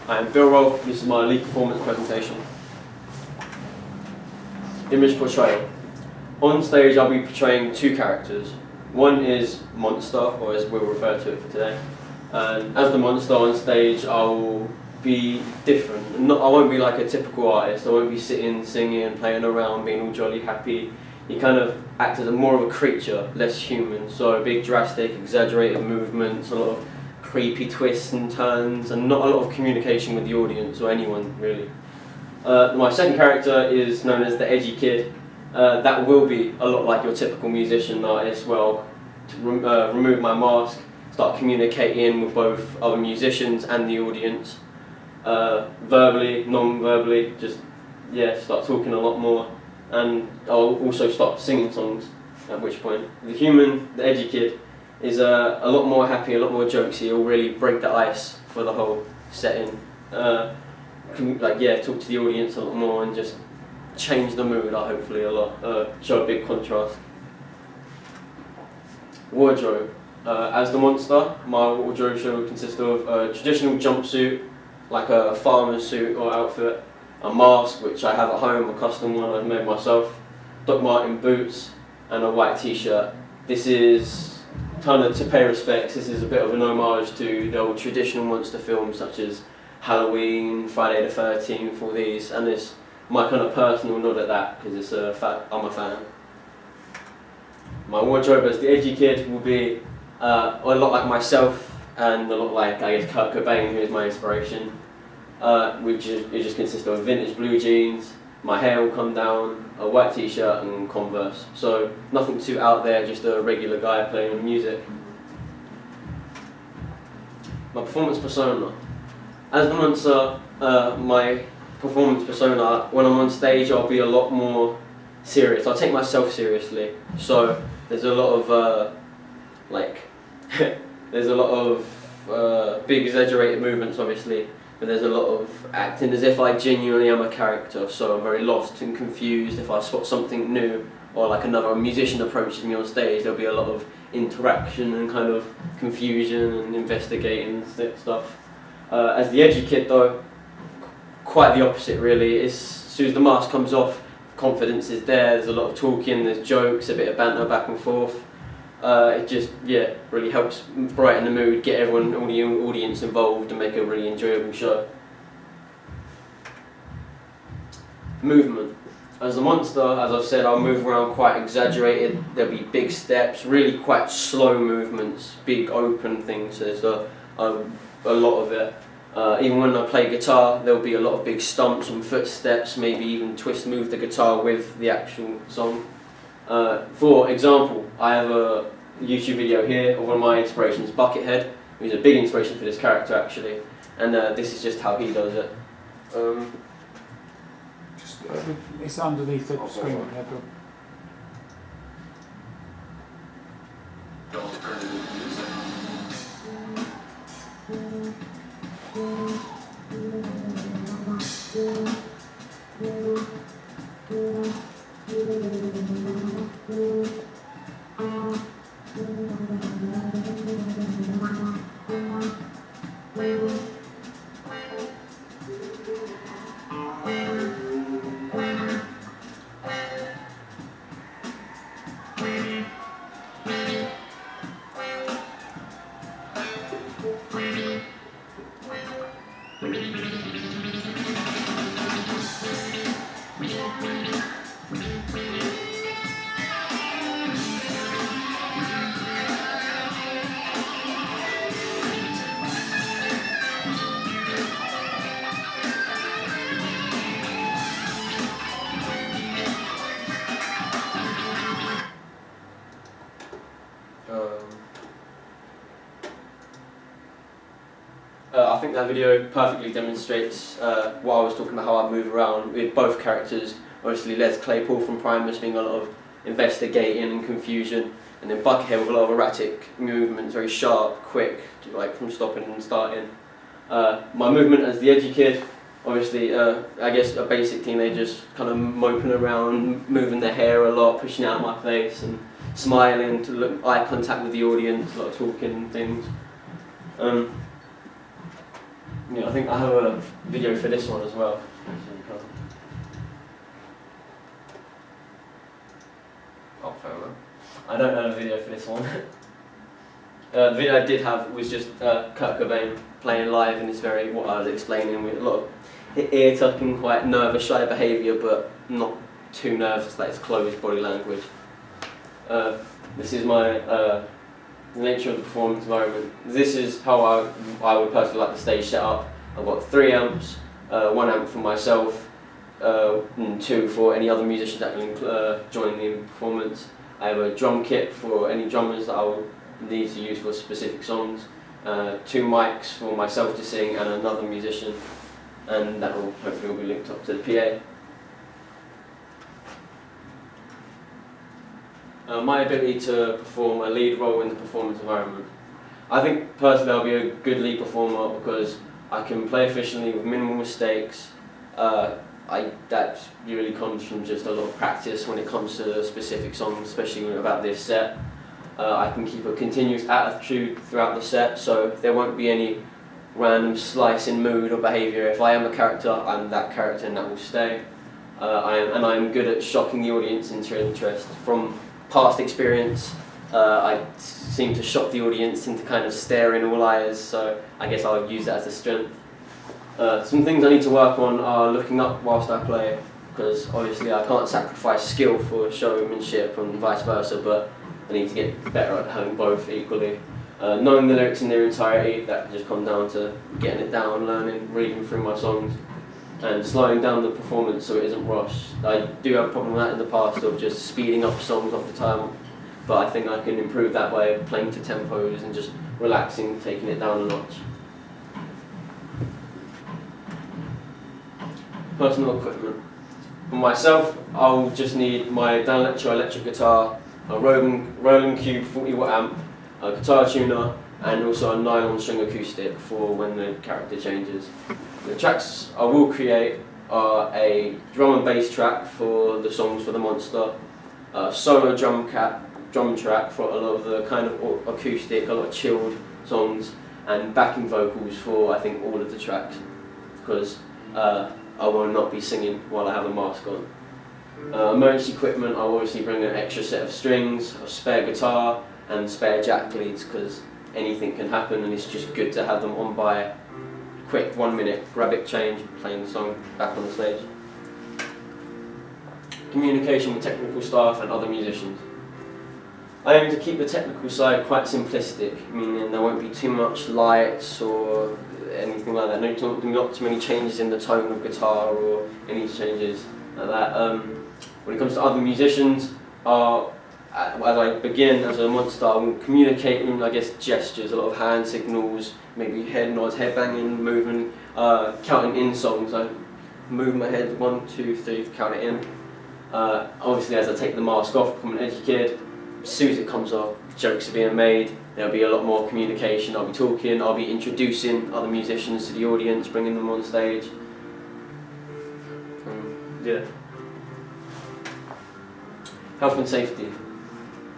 I'm Bill Rolf, this is my lead performance presentation. Image portrayal. On stage I'll be portraying two characters. One is Monster, or as we'll refer to it for today. And as the monster on stage I'll be different. I won't be like a typical artist, I won't be sitting, singing, playing around, being all jolly happy. You kind of act as more of a creature, less human. So big drastic, exaggerated movements, a lot of creepy twists and turns, and not a lot of communication with the audience or anyone really. My second character is known as the edgy kid. That will be a lot like your typical musician artist. Well, to remove my mask, start communicating with both other musicians and the audience. Verbally, non-verbally, just start talking a lot more. And I'll also start singing songs, at which point the human, the edgy kid, is a lot more happy, a lot more jokesy. He'll really break the ice for the whole setting. Talk to the audience a lot more and just change the mood, hopefully a lot, show a big contrast. Wardrobe. As the monster, my wardrobe should consist of a traditional jumpsuit, like a farmer's suit or outfit, a mask, which I have at home, a custom one I've made myself, Doc Marten boots, and a white t-shirt. This is kind of to pay respects. This is a bit of an homage to the old traditional monster films such as Halloween, Friday the 13th, all these, and it's my kind of personal nod at that because it's I'm a fan. My wardrobe as the edgy kid will be a lot like myself and a lot like, I guess, Kurt Cobain, who is my inspiration. It just consists of vintage blue jeans, my hair will come down, a white t-shirt and Converse. So nothing too out there, just a regular guy playing music. My performance persona. As the monster, my performance persona, when I'm on stage I'll be a lot more serious. I'll take myself seriously. So there's a lot of there's a lot of big exaggerated movements obviously, but there's a lot of acting as if I genuinely am a character, so I'm very lost and confused. If I spot something new, or like another musician approaches me on stage, there'll be a lot of interaction and kind of confusion and investigating stuff. As the edgy kid though, quite the opposite really. As soon as the mask comes off, confidence is there's a lot of talking, there's jokes, a bit of banter back and forth. It just really helps brighten the mood, get everyone, all the audience involved and make a really enjoyable show. Movement. As a monster, as I've said, I'll move around quite exaggerated. There'll be big steps, really quite slow movements, big open things. There's a lot of it. Even when I play guitar, there'll be a lot of big stumps and footsteps, maybe even move the guitar with the actual song. For example, I have a YouTube video here of one of my inspirations, Buckethead, who's a big inspiration for this character actually, and this is just how he does it. It's underneath the screen. I think that video perfectly demonstrates what I was talking about, how I move around with both characters. Obviously Les Claypool from Primus being a lot of investigating and confusion, and then Buckethead with a lot of erratic movements, very sharp, quick, like from stopping and starting. My movement as the edgy kid, obviously I guess a basic teenager, just kind of moping around, moving their hair a lot, pushing out my face and smiling to look eye contact with the audience, a lot of talking and things. Yeah, I think I have a video for this one as well. Oh, fair enough. I don't have a video for this one. The video I did have was just Kurt Cobain playing live, and it's very, what I was explaining, with a lot of ear-tucking, quite nervous, shy behaviour, but not too nervous, like it's closed body language. This is my nature of the performance environment. This is how I would personally like the stage set up. I've got 3 amps, 1 amp for myself, and 2 for any other musicians that will join the performance. I have a drum kit for any drummers that I will need to use for specific songs, 2 mics for myself to sing and another musician, and that will hopefully all be linked up to the PA. My ability to perform a lead role in the performance environment. I think personally I'll be a good lead performer because I can play efficiently with minimal mistakes. That really comes from just a lot of practice when it comes to specific songs, especially about this set. I can keep a continuous attitude throughout the set, so there won't be any random slice in mood or behaviour. If I am a character, I'm that character and that will stay. I'm good at shocking the audience into interest. From past experience, I seem to shock the audience into kind of staring all eyes, so I guess I'll use that as a strength. Some things I need to work on are looking up whilst I play, because obviously I can't sacrifice skill for showmanship and vice versa, but I need to get better at having both equally. Knowing the lyrics in their entirety, that can just come down to getting it down, learning, reading through my songs, and slowing down the performance so it isn't rushed. I do have a problem with that in the past, of just speeding up songs off the time, but I think I can improve that by playing to tempos and just relaxing, taking it down a notch. Personal equipment. For myself, I'll just need my Dan Electro electric guitar, a Roland Cube 40-watt amp, a guitar tuner, and also a nylon string acoustic for when the character changes. The tracks I will create are a drum and bass track for the songs for the monster, a solo drum track for a lot of the kind of acoustic, a lot of chilled songs, and backing vocals for I think all of the tracks, because I will not be singing while I have a mask on. Emergency equipment, I'll obviously bring an extra set of strings, a spare guitar, and spare jack leads, because anything can happen and it's just good to have them on by. Quick 1 minute, grab it, change, playing the song, back on the stage. Communication with technical staff and other musicians. I aim to keep the technical side quite simplistic, meaning there won't be too much lights or anything like that. Not too many changes in the tone of guitar or any changes like that. When it comes to other musicians, as I begin as a monster, I will communicate in, I guess, gestures, a lot of hand signals, maybe head nods, head banging, movement, counting in songs. I move my head 1, 2, 3, count it in. Obviously, as I take the mask off, become an edgy kid. As soon as it comes off, jokes are being made. There'll be a lot more communication. I'll be talking. I'll be introducing other musicians to the audience, bringing them on stage. Yeah. Health and safety.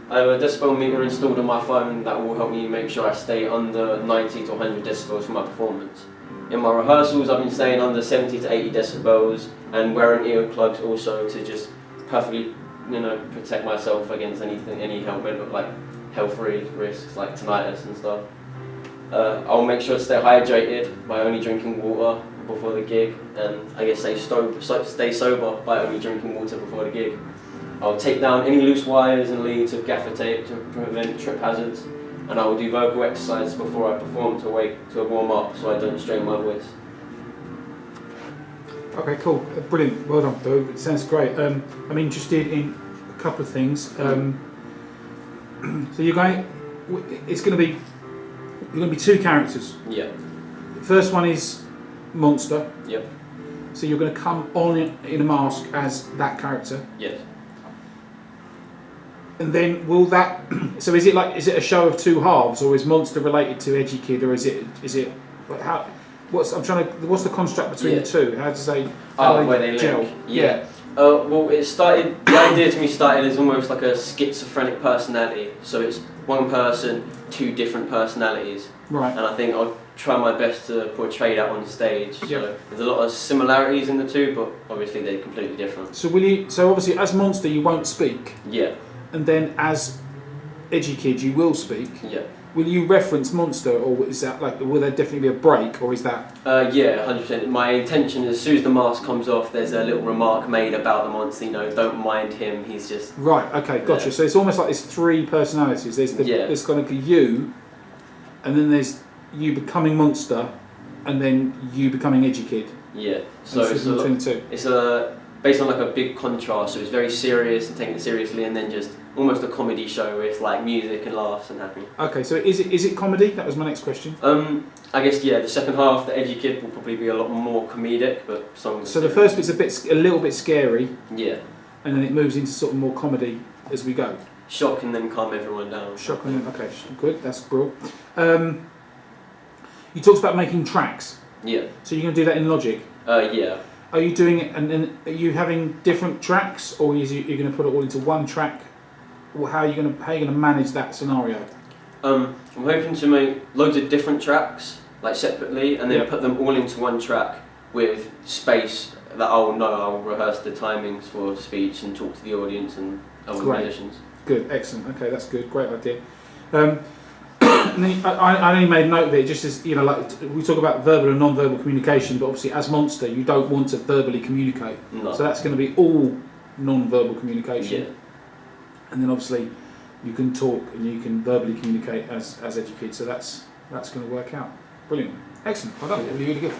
I have a decibel meter installed on my phone that will help me make sure I stay under 90 to 100 decibels for my performance. In my rehearsals, I've been staying under 70 to 80 decibels and wearing earplugs also to just perfectly, protect myself against any health risks like tinnitus and stuff. I'll make sure to stay hydrated by only drinking water before the gig, and I guess stay sober by only drinking water before the gig. I'll take down any loose wires and leads of gaffer tape to prevent trip hazards, and I will do vocal exercises before I perform to warm up so I don't strain my voice. Okay, cool, brilliant, well done, Bo. It sounds great. I'm interested in a couple of things. So you're going to be 2 characters. Yeah. The first one is Monster. Yep. So you're going to come on in a mask as that character. Yes. And then will that? So is it a show of 2 halves, or is Monster related to Edgy Kid, or is it how? What's the construct between the two? How does they? Where they gel? link. Yeah. Well, the idea to me started as almost like a schizophrenic personality. So it's one person, 2 different personalities. Right. And I think I'll try my best to portray that on stage. So Yeah. there's a lot of similarities in the two, but obviously they're completely different. So will you? So obviously, as Monster, you won't speak, Yeah, and then as Edgy Kid, you will speak. yeah. Will you reference Monster, or is that like? Will there definitely be a break, or is that? Yeah, 100%. My intention is as soon as the mask comes off, there's a little remark made about the monster. You know, don't mind him. He's just Right. Okay. Gotcha. Yeah. So it's almost like there's three personalities. There's kind of you, and then there's you becoming Monster, and then you becoming Edgy Kid. yeah. So And between the two. it's based on like a big contrast. So it's very serious and taking it seriously, and then just almost a comedy show where it's like music and laughs and happy. Okay. So is it comedy? That was my next question. I guess yeah. The second half, the Edgy Kid will probably be a lot more comedic, but some. So the first bit's a little bit scary, Yeah. and then it moves into sort of more comedy as we go. Shock and then calm everyone down. Shocking. Okay, good. That's brilliant. You talked about making tracks. Yeah. So you're going to do that in Logic. Yeah. Are you doing it, and then are you having different tracks, or you're going to put it all into one track? Or how are you going to manage that scenario? I'm hoping to make loads of different tracks, like separately, and then Yeah. put them all into one track with space that I'll know. I'll rehearse the timings for speech and talk to the audience and other Great. musicians. Good, excellent. Okay, that's good. Great idea. And then I only made note of it just as, you know, like we talk about verbal and non-verbal communication, but obviously as Monster, you don't want to verbally communicate. No. So that's going to be all non-verbal communication. Yeah. And then obviously you can talk and you can verbally communicate as Edgy Kid. So that's going to work out. Brilliant. Excellent. Well done. Really, really good.